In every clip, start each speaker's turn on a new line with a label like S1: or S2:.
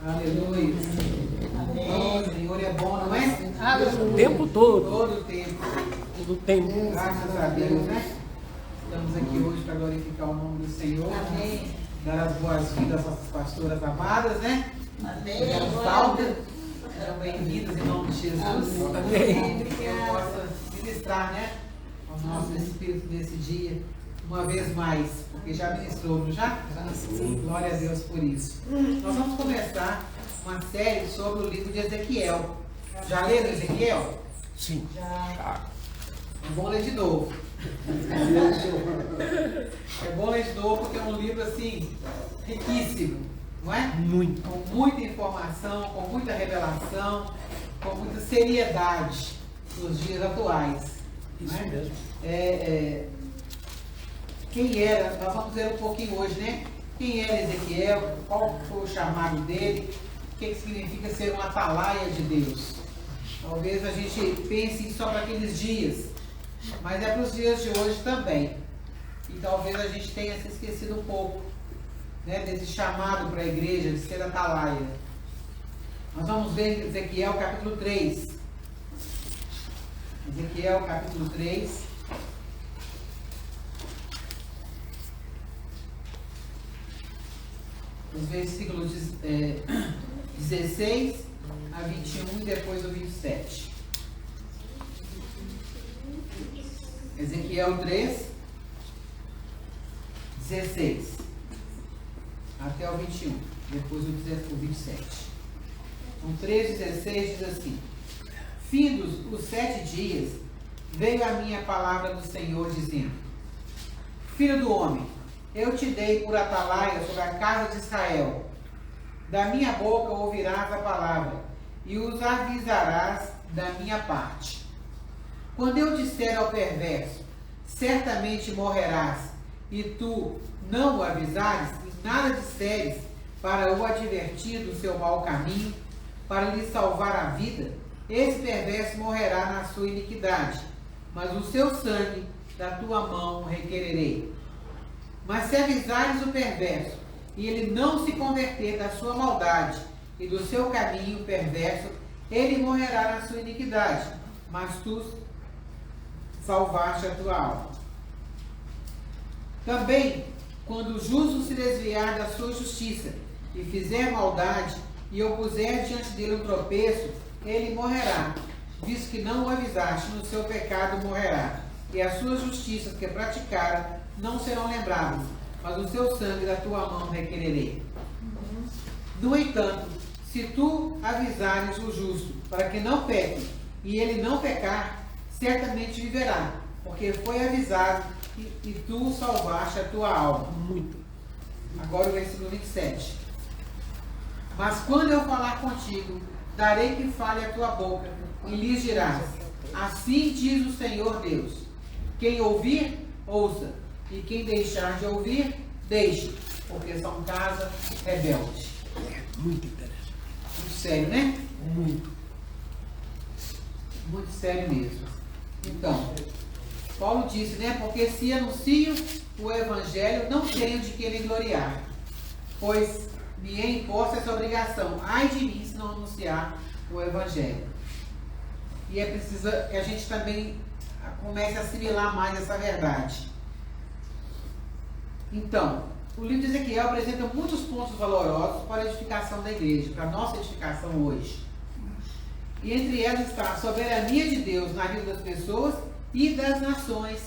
S1: Aleluia. Amém. O Senhor é bom, não é?
S2: O tempo todo.
S1: Todo o tempo.
S2: Todo o tempo.
S1: Graças a Deus, né? Estamos aqui hoje para glorificar o nome do Senhor. Amém. Dar as boas-vindas às nossas pastoras amadas, né?
S3: Amém.
S1: Sejam bem-vindas em nome de Jesus.
S2: Amém.
S1: Que eu possa ministrar, né? Ao nosso espírito nesse dia, uma vez mais, porque já ministrou, não já? Sim. Glória a Deus por isso. Nós vamos começar uma série sobre o livro de Ezequiel. Já leram Ezequiel?
S2: Sim.
S1: Já. É bom ler de novo. É bom ler de novo porque é um livro assim, riquíssimo, não é?
S2: Muito.
S1: Com muita informação, com muita revelação, com muita seriedade nos dias atuais.
S2: Isso
S1: não é?
S2: mesmo.
S1: Quem era, nós vamos ver um pouquinho hoje, né? Quem era Ezequiel, qual foi o chamado dele, o que significa ser um atalaia de Deus. Talvez a gente pense só para aqueles dias, mas é para os dias de hoje também. E talvez a gente tenha se esquecido um pouco, né, desse chamado para a igreja de ser atalaia. Nós vamos ver Ezequiel capítulo 3. Ezequiel capítulo 3. Os versículos 16 a 21 e depois o 27. Ezequiel 3, 16 até o 21, depois o 27. Então 3, 16 diz assim: Findos os 7 dias, veio a minha palavra do Senhor dizendo: Filho do homem, eu te dei por atalaia sobre a casa de Israel. Da minha boca ouvirás a palavra, e os avisarás da minha parte. Quando eu disser ao perverso, certamente morrerás, e tu não o avisares, e nada disseres para o advertir do seu mau caminho, para lhe salvar a vida, esse perverso morrerá na sua iniquidade, mas o seu sangue da tua mão requererei. Mas se avisares o perverso, e ele não se converter da sua maldade e do seu caminho perverso, ele morrerá na sua iniquidade, mas tu salvaste a tua alma. Também, quando o justo se desviar da sua justiça, e fizer maldade, e opuser diante dele um tropeço, ele morrerá, visto que não o avisaste, no seu pecado morrerá, e as suas justiças que praticara não serão lembradas, mas o seu sangue da tua mão requererei. No entanto, se tu avisares o justo, para que não peque, e ele não pecar, certamente viverá, porque foi avisado, e tu salvaste a tua alma.
S2: Muito.
S1: Agora o versículo 27. Mas quando eu falar contigo, darei que fale a tua boca, e lhes dirás: assim diz o Senhor Deus. Quem ouvir, ouça, e quem deixar de ouvir, deixe, porque são casa rebelde.
S2: Muito interessante.
S1: Muito sério, né?
S2: Muito.
S1: Muito sério mesmo. Então, Paulo disse, né? Porque se anuncio o evangelho, não tenho de que me gloriar, pois me é imposta essa obrigação. Ai de mim se não anunciar o evangelho. E é preciso que a gente também comece a assimilar mais essa verdade. Então, o livro de Ezequiel apresenta muitos pontos valorosos para a edificação da igreja, para a nossa edificação hoje. E entre elas está a soberania de Deus na vida das pessoas e das nações.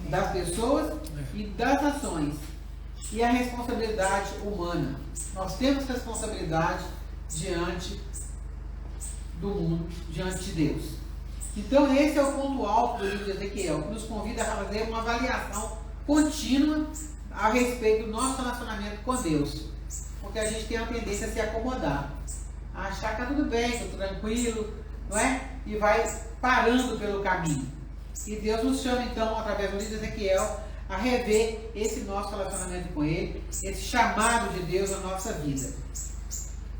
S1: Das pessoas e das nações. E a responsabilidade humana. Nós temos responsabilidade diante do mundo, diante de Deus. Então esse é o ponto alto do livro de Ezequiel, que nos convida a fazer uma avaliação contínua a respeito do nosso relacionamento com Deus. Porque a gente tem a tendência a se acomodar, a achar que está tudo bem, estou tranquilo, não é? E vai parando pelo caminho. E Deus nos chama então, através do livro de Ezequiel, a rever esse nosso relacionamento com Ele, esse chamado de Deus na nossa vida.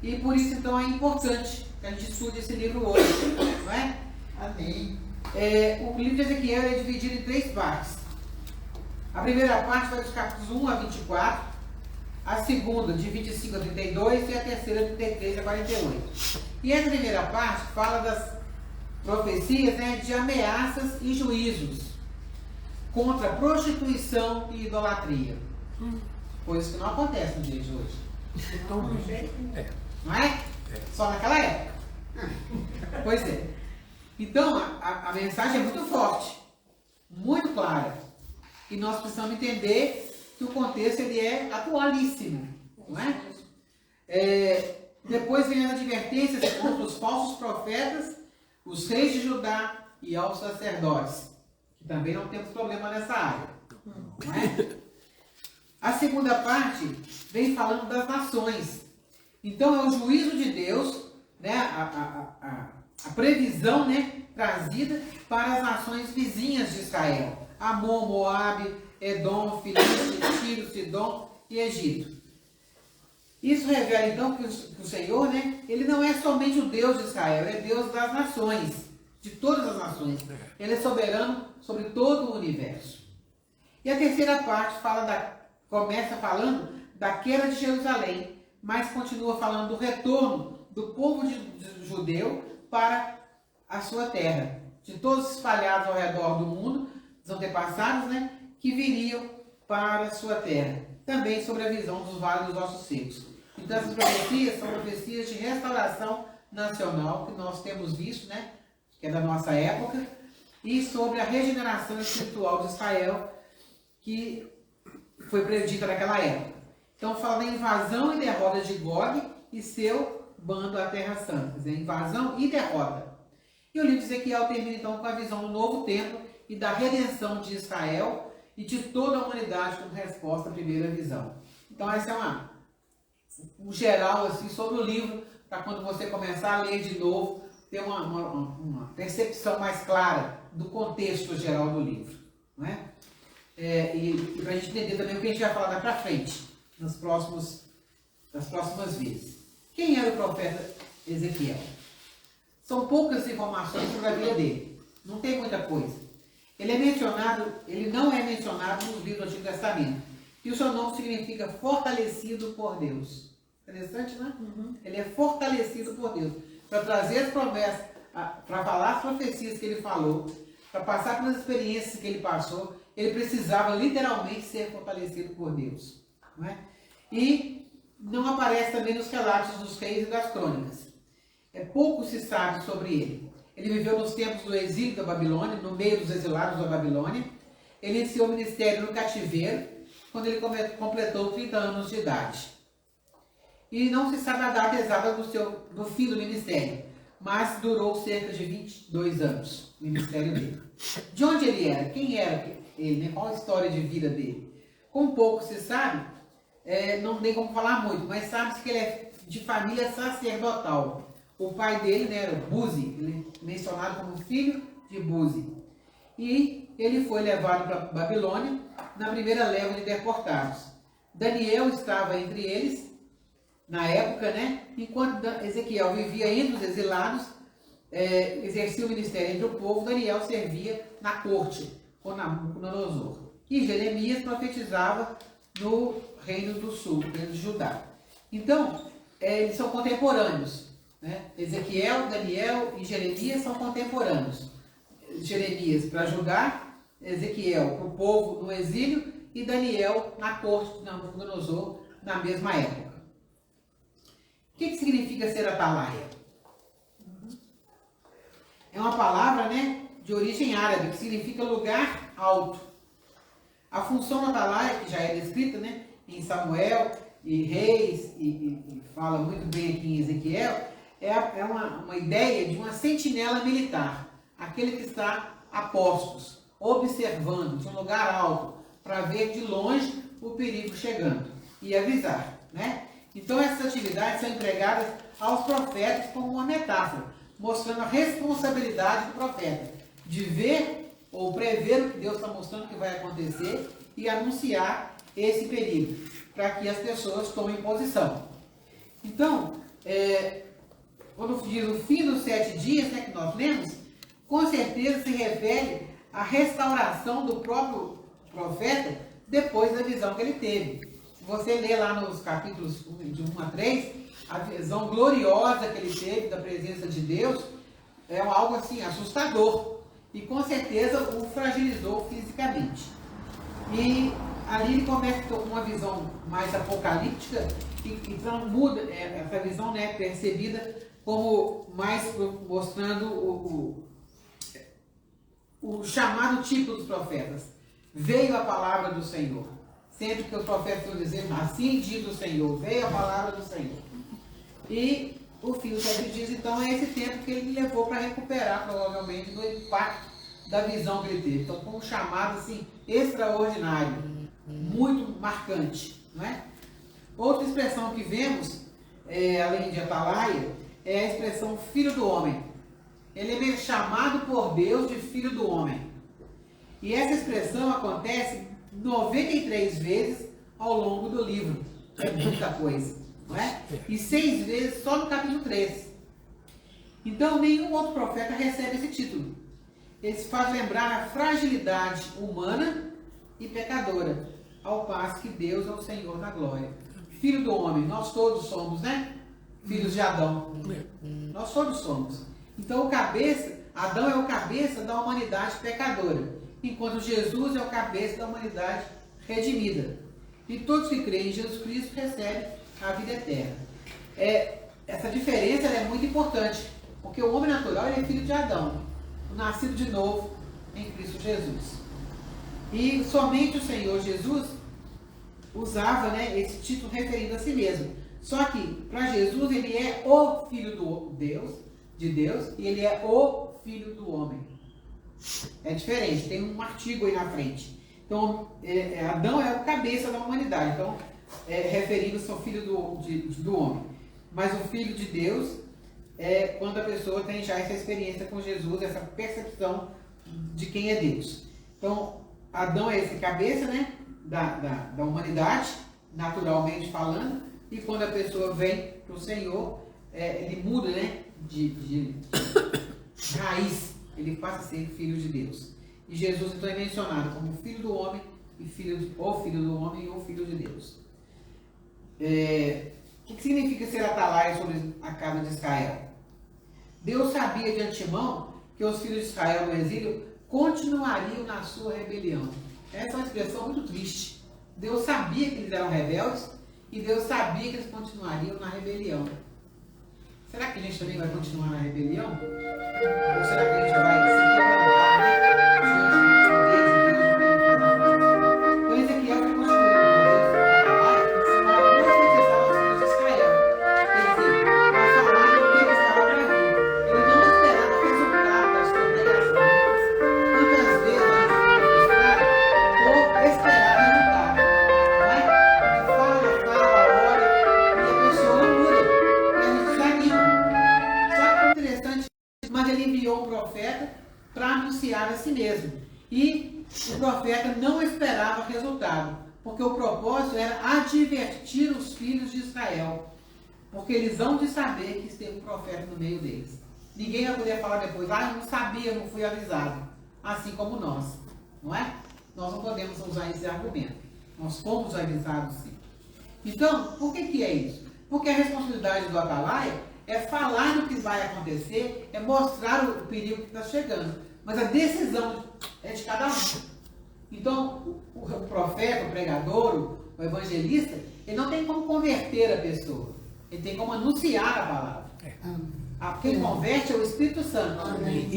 S1: E por isso então é importante que a gente estude esse livro hoje, não é?
S3: Amém.
S1: O livro de Ezequiel é dividido em 3 partes. A primeira parte vai dos capítulos 1 a 24, a segunda de 25 a 32 e a terceira de 33 a 48. E a primeira parte fala das profecias, né, de ameaças e juízos contra prostituição e idolatria. Coisas que não acontecem no dia de hoje. Não é? Só naquela época. Pois é. Então, a mensagem é muito forte, muito clara. E nós precisamos entender que o contexto ele é atualíssimo. Não é? Depois vem as advertências contra os falsos profetas, os reis de Judá e aos sacerdotes. Que também não temos problema nessa área. Não é? A segunda parte vem falando das nações. Então é o juízo de Deus, né, a previsão, né, trazida para as nações vizinhas de Israel. Amon, Moabe, Edom, Filístia, Tiro, Sidom e Egito. Isso revela então que o Senhor, né, ele não é somente o Deus de Israel, ele é Deus das nações, de todas as nações. Ele é soberano sobre todo o universo. E a terceira parte começa falando da queda de Jerusalém, mas continua falando do retorno do povo judeu para a sua terra, de todos espalhados ao redor do mundo, os antepassados, né, que viriam para a sua terra. Também sobre a visão dos vales dos ossos secos. Então essas profecias são profecias de restauração nacional, que nós temos visto, né, que é da nossa época, e sobre a regeneração espiritual de Israel, que foi predita naquela época. Então fala da invasão e derrota de Gog e seu bando à Terra Santa. Quer dizer, invasão e derrota. E o livro de Ezequiel termina então com a visão do novo templo e da redenção de Israel e de toda a humanidade como resposta à primeira visão. Então essa é um geral assim, sobre o livro, para quando você começar a ler de novo, ter uma percepção mais clara do contexto geral do livro. Não é? E para a gente entender também o que a gente vai falar daqui para frente, nas próximas vezes. Quem era o profeta Ezequiel? São poucas informações sobre a vida dele. Não tem muita coisa. Ele não é mencionado nos livros do Antigo Testamento. E o seu nome significa fortalecido por Deus. Interessante, né? Ele é fortalecido por Deus. Para trazer as promessas, para falar as profecias que ele falou, para passar pelas experiências que ele passou, ele precisava literalmente ser fortalecido por Deus. Não é? E não aparece também nos relatos dos reis e das crônicas. Pouco se sabe sobre ele. Ele viveu nos tempos do exílio da Babilônia, no meio dos exilados da Babilônia. Ele iniciou o ministério no cativeiro, quando ele completou 30 anos de idade. E não se sabe a data exata do fim do ministério, mas durou cerca de 22 anos, o ministério dele. De onde ele era? Quem era ele? Né? Qual a história de vida dele? Com pouco se sabe, não tem como falar muito, mas sabe-se que ele é de família sacerdotal. O pai dele, né, era Buzi, ele é mencionado como filho de Buzi. E ele foi levado para Babilônia na primeira leva de deportados. Daniel estava entre eles, na época, né, enquanto Ezequiel vivia entre os exilados, exercia o ministério entre o povo, Daniel servia na corte, com Nabucodonosor. E Jeremias profetizava no reino do sul, no reino de Judá. Então, eles são contemporâneos. Né? Ezequiel, Daniel e Jeremias são contemporâneos. Jeremias para Judá, Ezequiel para o povo no exílio e Daniel na corte de Nabucodonosor na mesma época. O que significa ser atalaia? É uma palavra, né, de origem árabe, que significa lugar alto. A função da atalaia, que já é descrita, né, em Samuel e Reis, e fala muito bem aqui em Ezequiel, é uma ideia de uma sentinela militar, aquele que está a postos, observando de um lugar alto, para ver de longe o perigo chegando e avisar. Né? Então essas atividades são empregadas aos profetas como uma metáfora, mostrando a responsabilidade do profeta, de ver ou prever o que Deus está mostrando que vai acontecer e anunciar esse perigo, para que as pessoas tomem posição. Então, quando diz o fim dos 7 dias, né, que nós lemos, com certeza se refere à restauração do próprio profeta depois da visão que ele teve. você lê lá nos capítulos de 1 a 3, a visão gloriosa que ele teve da presença de Deus é algo assim assustador. E com certeza o fragilizou fisicamente. E ali ele começa com uma visão mais apocalíptica, e então muda essa visão, né, percebida como mais mostrando o chamado tipo dos profetas. Veio a palavra do Senhor. Sempre que os profetas estão dizendo, assim diz o Senhor, veio a palavra do Senhor. E o fim dos 7 dias, então, é esse tempo que ele levou para recuperar, provavelmente, do impacto da visão que ele teve. Então, foi um chamado, assim, extraordinário, muito marcante, não é? Outra expressão que vemos, além de Atalaia, é a expressão filho do homem. Ele é mesmo chamado por Deus de filho do homem. E essa expressão acontece 93 vezes ao longo do livro. É muita coisa, não é? E 6 vezes só no capítulo 3. Então, nenhum outro profeta recebe esse título. Ele se faz lembrar a fragilidade humana e pecadora, ao passo que Deus é o Senhor da glória. Filho do homem, nós todos somos, né? Filhos de Adão. Nós todos somos. Então, Adão é o cabeça da humanidade pecadora, enquanto Jesus é o cabeça da humanidade redimida. E todos que creem em Jesus Cristo recebem a vida eterna. Essa diferença é muito importante, porque o homem natural ele é filho de Adão, nascido de novo em Cristo Jesus. E somente o Senhor Jesus usava, né, esse título referindo a si mesmo. Só que, para Jesus, ele é o Filho de Deus, e ele é o Filho do homem. É diferente, tem um artigo aí na frente. Então, Adão é o cabeça da humanidade, então, referindo-se ao Filho do homem. Mas o Filho de Deus é quando a pessoa tem já essa experiência com Jesus, essa percepção de quem é Deus. Então, Adão é esse cabeça, né, da humanidade, naturalmente falando, e quando a pessoa vem para o Senhor, ele muda, né, de raiz, ele passa a ser filho de Deus. E Jesus então é mencionado como filho do homem, o filho do homem e o filho de Deus. O que significa ser atalaia sobre a casa de Israel? Deus sabia de antemão que os filhos de Israel no exílio continuariam na sua rebelião. Essa é uma expressão muito triste. Deus sabia que eles eram rebeldes e Deus sabia que eles continuariam na rebelião. Será que a gente também vai continuar na rebelião? Ou será que a gente vai se quebrantar, né? Então Ezequiel vai continuar para profetizar aos filhos de Israel. Quer dizer, para falar do que estava para vir. Ele não esperava o resultado da sua pregação. Quantas vezes a gente foi frustrado por esperar resultado? Não é? Fala, ora, e a pessoa não muda. E a gente desanima. Só que é interessante, mas ele enviou um profeta para anunciar a si mesmo. E o profeta não esperava resultado, porque o propósito era advertir os filhos de Israel, porque eles vão de saber que esteve um profeta no meio deles. Ninguém vai poder falar depois, eu não sabia, não fui avisado. Assim como nós, não é? Nós não podemos usar esse argumento. Nós fomos avisados sim. Então, por que é isso? Porque a responsabilidade do atalaia é falar do que vai acontecer, é mostrar o perigo que está chegando. Mas a decisão é de cada um. Então, o profeta, o pregador, o evangelista, ele não tem como converter a pessoa. Ele tem como anunciar a palavra. Quem converte é o Espírito Santo.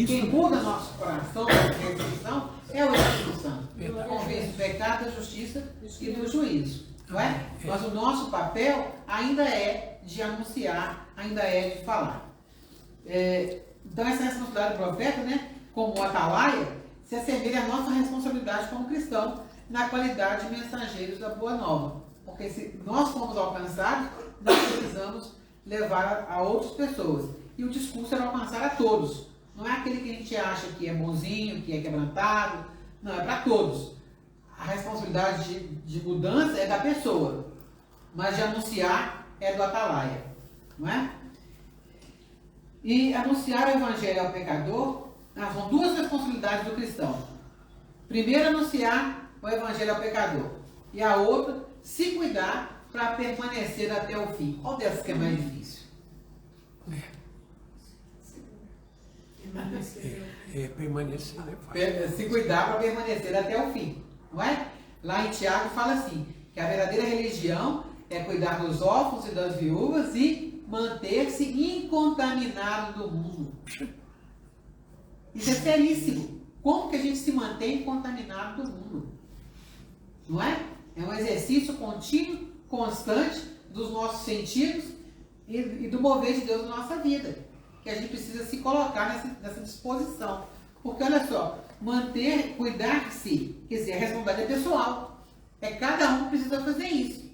S1: Quem muda nosso coração, nossa resolução, é o Espírito Santo. Convence do pecado, da justiça e do juízo. Não é? Mas o nosso papel ainda é de anunciar, ainda é de falar. Então, essa responsabilidade do profeta, né, como o atalaia, se assemelha à nossa responsabilidade como cristão na qualidade de mensageiros da Boa Nova. Porque se nós formos alcançados, nós precisamos levar a outras pessoas. E o discurso é alcançar a todos. Não é aquele que a gente acha que é bonzinho, que é quebrantado. Não, é para todos. A responsabilidade de mudança é da pessoa, mas de anunciar é do atalaia. Não é? E anunciar o evangelho ao pecador são duas responsabilidades do cristão. Primeiro, anunciar o evangelho ao pecador. E a outra se cuidar para permanecer até o fim. Qual dessas que é mais difícil?
S2: Permanecer, né?
S1: Se cuidar para permanecer até o fim, não é? Lá em Tiago fala assim, que a verdadeira religião é cuidar dos órfãos e das viúvas e manter-se incontaminado do mundo. Isso é seríssimo. Como que a gente se mantém incontaminado do mundo? Não é? É um exercício contínuo, constante dos nossos sentidos e do mover de Deus na nossa vida. Que a gente precisa se colocar nessa disposição. Porque olha só, manter, cuidar-se, quer dizer, a responsabilidade é pessoal. É cada um que precisa fazer isso.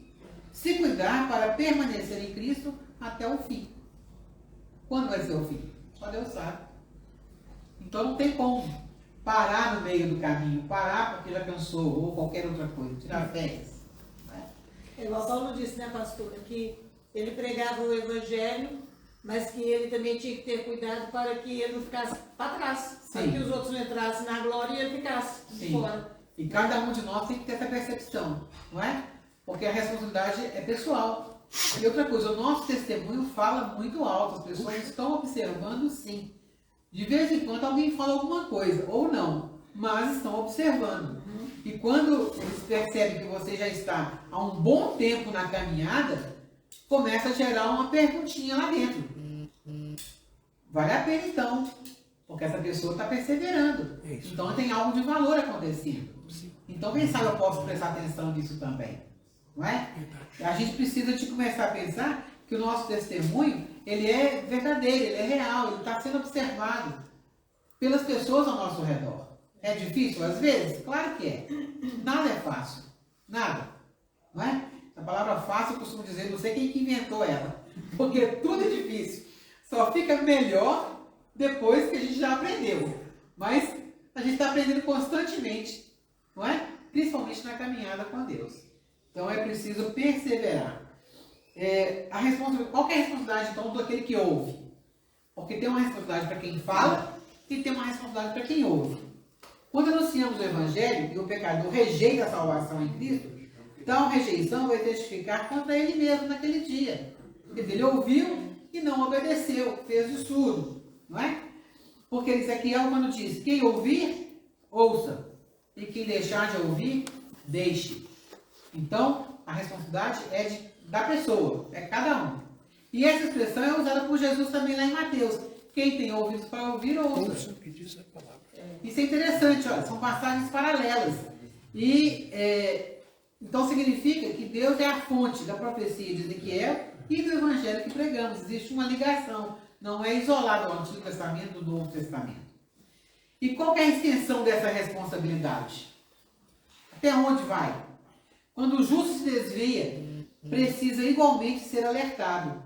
S1: Se cuidar para permanecer em Cristo até o fim. Quando vai ser o fim? Só Deus sabe. Então não tem como parar no meio do caminho, parar porque já cansou, ou qualquer outra coisa, tirar férias.
S3: Igual Paulo disse, né, pastora, que ele pregava o evangelho, mas que ele também tinha que ter cuidado para que ele não ficasse para trás, para que os outros não entrassem na glória e ele ficasse de fora.
S1: E cada um de nós tem que ter essa percepção, não é? Porque a responsabilidade é pessoal. E outra coisa, o nosso testemunho fala muito alto, as pessoas estão observando sim. De vez em quando alguém fala alguma coisa, ou não, mas estão observando. E quando eles percebem que você já está há um bom tempo na caminhada, começa a gerar uma perguntinha lá dentro. Vale a pena então, porque essa pessoa está perseverando. Então tem algo de valor acontecendo. Então quem sabe eu posso prestar atenção nisso também. Não é? A gente precisa de começar a pensar que o nosso testemunho, ele é verdadeiro, ele é real, ele está sendo observado pelas pessoas ao nosso redor. É difícil às vezes? Claro que é. Nada é fácil. Nada. Não é? A palavra fácil, eu costumo dizer, não sei quem que inventou ela. Porque tudo é difícil. Só fica melhor depois que a gente já aprendeu. Mas a gente está aprendendo constantemente. Não é? Principalmente na caminhada com Deus. Então é preciso perseverar. Qual que é a responsabilidade, então, daquele que ouve? Porque tem uma responsabilidade para quem fala e tem uma responsabilidade para quem ouve. Quando anunciamos o Evangelho e o pecador rejeita a salvação em Cristo, então a rejeição vai testificar contra ele mesmo naquele dia. Quer dizer, ele ouviu e não obedeceu, fez de surdo. Não é? Porque Ezequiel, quando diz, quem ouvir, ouça. E quem deixar de ouvir, deixe. Então, a responsabilidade é da pessoa, é cada um. E essa expressão é usada por Jesus também lá em Mateus. Quem tem ouvidos para ouvir, ouça. Isso é interessante, olha, são passagens paralelas. E, então significa que Deus é a fonte da profecia de Ezequiel e do Evangelho que pregamos. Existe uma ligação, não é isolado ao Antigo Testamento do Novo Testamento. E qual que é a extensão dessa responsabilidade? Até onde vai? Quando o justo se desvia, precisa igualmente ser alertado.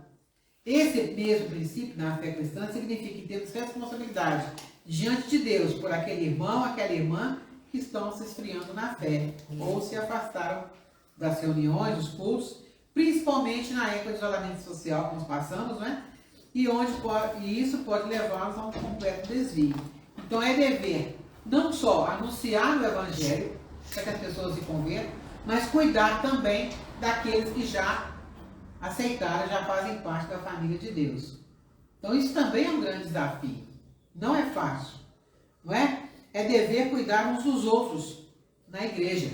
S1: Esse mesmo princípio na fé cristã significa que temos responsabilidade diante de Deus por aquele irmão, aquela irmã que estão se esfriando na fé ou se afastaram das reuniões, dos cultos, principalmente na época de isolamento social que nós passamos, né? E isso pode levá-los a um completo desvio. Então é dever não só anunciar o Evangelho para que as pessoas se convertam, mas cuidar também daqueles que já aceitaram, já fazem parte da família de Deus. Então isso também é um grande desafio. Não é fácil, não é? É dever cuidar uns dos outros na igreja.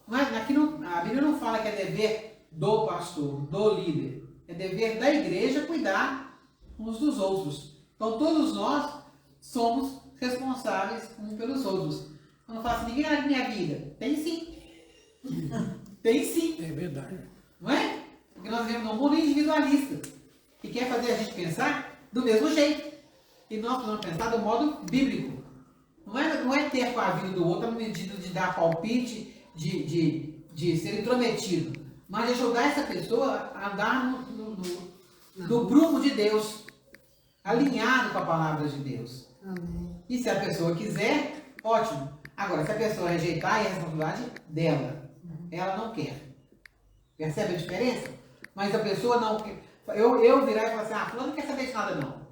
S1: Não é? A Bíblia não fala que é dever do pastor, do líder. É dever da igreja cuidar uns dos outros. Então todos nós somos responsáveis uns pelos outros. Eu não falo assim, ninguém é da minha vida. Tem sim. Tem sim.
S2: É verdade.
S1: Não é? Porque nós vivemos num mundo individualista, que quer fazer a gente pensar do mesmo jeito. E nós precisamos pensar do modo bíblico. Não é ter com a vida do outro no sentido de dar palpite, de ser intrometido, mas de ajudar essa pessoa a andar no prumo de Deus, alinhado com a palavra de Deus.
S3: Amém.
S1: E se a pessoa quiser, ótimo. Agora, se a pessoa rejeitar, é a responsabilidade dela. Ela não quer. Percebe a diferença? Mas a pessoa não quer. Eu virar e falar assim, fulano não quer saber de nada não.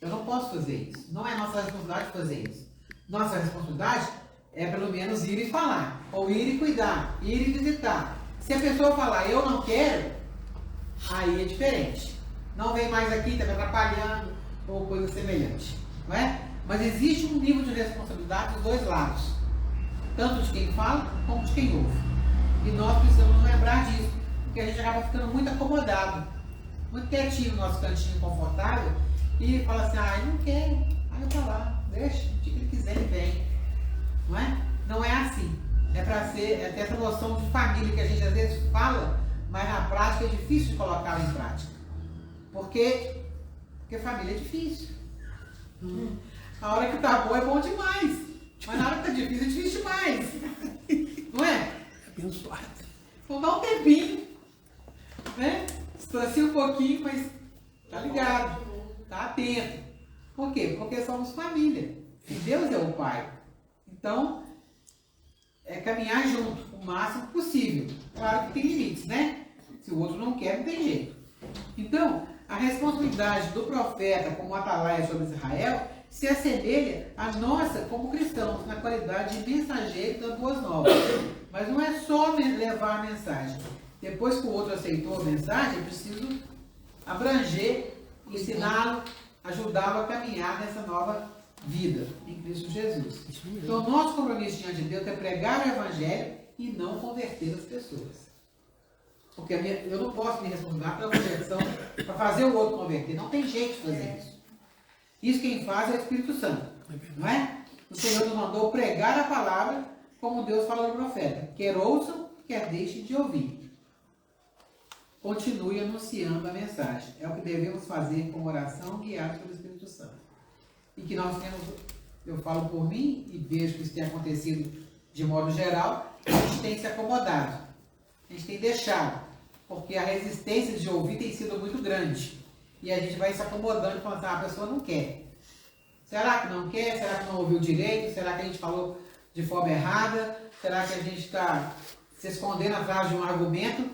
S1: Eu não posso fazer isso. Não é nossa responsabilidade fazer isso. Nossa responsabilidade é pelo menos ir e falar. Ou ir e cuidar. Ir e visitar. Se a pessoa falar, eu não quero, aí é diferente. Não vem mais aqui, está me atrapalhando, ou coisa semelhante. Não é? Mas existe um nível de responsabilidade dos dois lados. Tanto de quem fala, como de quem ouve. E nós precisamos lembrar disso, porque a gente acaba ficando muito acomodado, muito quietinho no nosso cantinho confortável, e fala assim, eu não quero, eu pra lá, deixa, o que ele quiser ele vem. Não é? Não é assim. É para ser, é ter essa noção de família que a gente às vezes fala, mas na prática é difícil de colocá-la em prática. Porque família é difícil. A hora que tá bom é bom demais. Mas na hora que tá difícil é difícil demais. Não é?
S2: Abençoado.
S1: Então dá um tempinho. Né? Distancia um pouquinho, mas tá ligado. Tá atento. Por quê? Porque somos família. E Deus é o Pai. Então, é caminhar junto o máximo possível. Claro que tem limites, né? Se o outro não quer, não tem jeito. Então, a responsabilidade do profeta como atalaia sobre Israel se assemelha à nossa como cristãos, na qualidade de mensageiro das boas novas. Mas não é só levar a mensagem. Depois que o outro aceitou a mensagem, é preciso abranger, ensiná-lo, ajudá-lo a caminhar nessa nova vida em Cristo Jesus. Então, o nosso compromisso diante de Deus é pregar o Evangelho e não converter as pessoas. Porque eu não posso me responsabilizar pela conversão, para fazer o outro converter. Não tem jeito de fazer isso. Isso quem faz é o Espírito Santo. Não é? O Senhor nos mandou pregar a palavra como Deus falou ao profeta. Quer ouçam, quer deixem de ouvir. Continue anunciando a mensagem. É o que devemos fazer com oração guiados pelo Espírito Santo. E que nós temos, eu falo por mim e vejo que isso tem acontecido de modo geral, a gente tem se acomodado. A gente tem deixado. Porque a resistência de ouvir tem sido muito grande. E a gente vai se acomodando e falando assim, a pessoa não quer. Será que não quer? Será que não ouviu direito? Será que a gente falou de forma errada? Será que a gente está se escondendo atrás de um argumento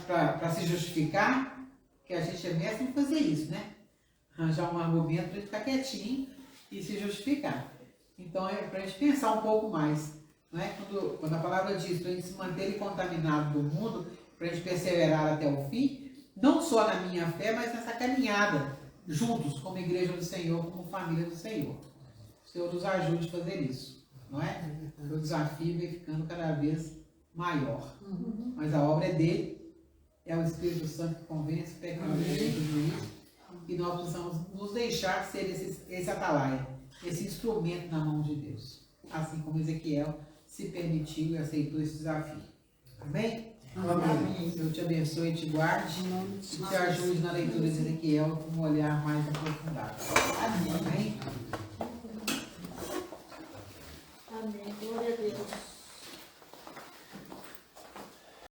S1: para se justificar? Que a gente é mestre em fazer isso, né? Arranjar um argumento para a gente ficar quietinho e se justificar. Então é para a gente pensar um pouco mais. Não é? Quando a palavra diz para a gente se manter incontaminado do mundo, para a gente perseverar até o fim, não só na minha fé, mas nessa caminhada, juntos, como igreja do Senhor, como família do Senhor. O Senhor nos ajude a fazer isso, não é? O desafio vem ficando cada vez maior. Mas a obra é dele, é o Espírito Santo que convence, pecador do juízo, e nós precisamos nos deixar ser esse atalaia, esse instrumento na mão de Deus. Assim como Ezequiel se permitiu e aceitou esse desafio. Amém? Amém. Deus te abençoe e te guarde e te ajude na leitura de Ezequiel com um olhar mais aprofundado. Amém.